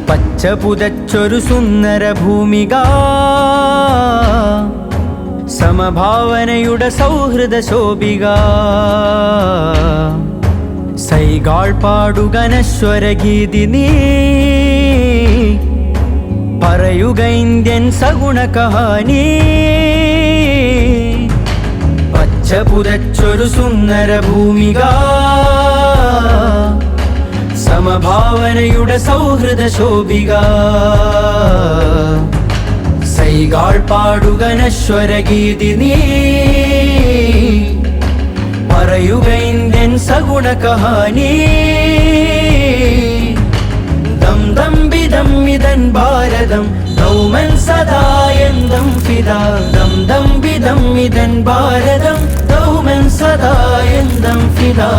പച്ച പുതച്ചൊരു സുന്ദര ഭൂമിക, സമഭാവനയുടെ സൗഹൃദ ശോഭിക. സൈകാൾ പാടുക നശ്വരഗീതി നീ, പറയുക ഇന്ത്യൻ സഗുണ കഹാനി. പച്ച പുതച്ചൊരു സുന്ദര ഭൂമിക, സമഭാവനയുടെ സൗഹൃദ ശോഭിക. സൈകാൾ പാടുക നശ്വരഗീതി നീ, പറയുക ഇന്ത്യൻ സഗുണ കഹാനി. ദം ദം ബിദം ഇതൻ ഭാരതം ദൗമൻ സദായന്തം ഫിദാ. ദം ദം ബിദം ഇതൻ ഭാരതം ദൗമൻ സദായന്തം ഫിദാ.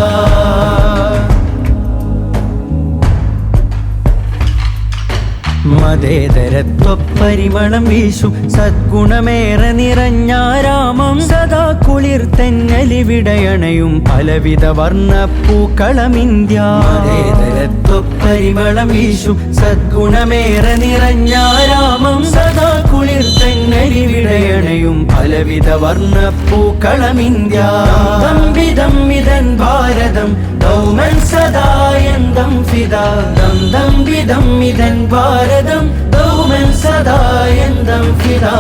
മതേതരത്വപരിമളം വീശും സദ്ഗുണമേറെ നിറഞ്ഞ രാമം, സദാ കുളിർ തെന്നലിവിടയണയും പലവിധ വർണ്ണപ്പൂക്കളമിന്ത്യ. മതേതരത്വപരിമളം വീശും സദ്ഗുണമേറെ നിറഞ്ഞ രാമം, സദാ കുളിർ തെന്നലിവിടയണയും പലവിധ വർണ്ണപ്പൂക്കളമിന്ത്യ. ദം വിധം ഇതൻ ഭാരതം ദൗമൻ സദായന്തം ഫിദാ. ദം ദം വിധം ഇതൻ ഭാരതം ദൗമൻ സദായന്തം ഫിദാ.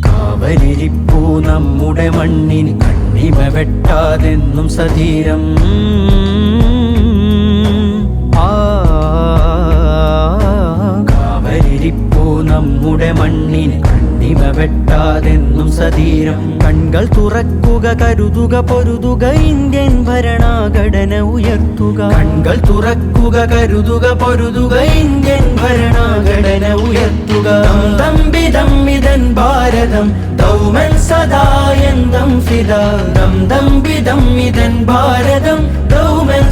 കാവലിരിപ്പൂ നമ്മുടെ മണ്ണിന് കണ്ണിമ വെട്ടാതെന്നും സധീരം. കാവലിരിപ്പൂ നമ്മുടെ മണ്ണിന് കണ്ണിമ വെട്ടാതെന്നും സധീരം. കൺകൾ തുറക്കുക കരുതുക പൊരുതുക ഇന്ത്യൻ ഭരണഘടന ഉയർത്തുക. കൺകൾ തുറക്കുക കരുതുക പൊരുതുക ഇന്ത്യൻ ഭരണഘടന ഉയർത്തുക. ദം ബിദം ഇതൻ ഭാരതം ദൗമൻ സദായന്തം ഫിദാ. ദം ദം ബിദം ഇതൻ ഭാരതം ദൗമൻ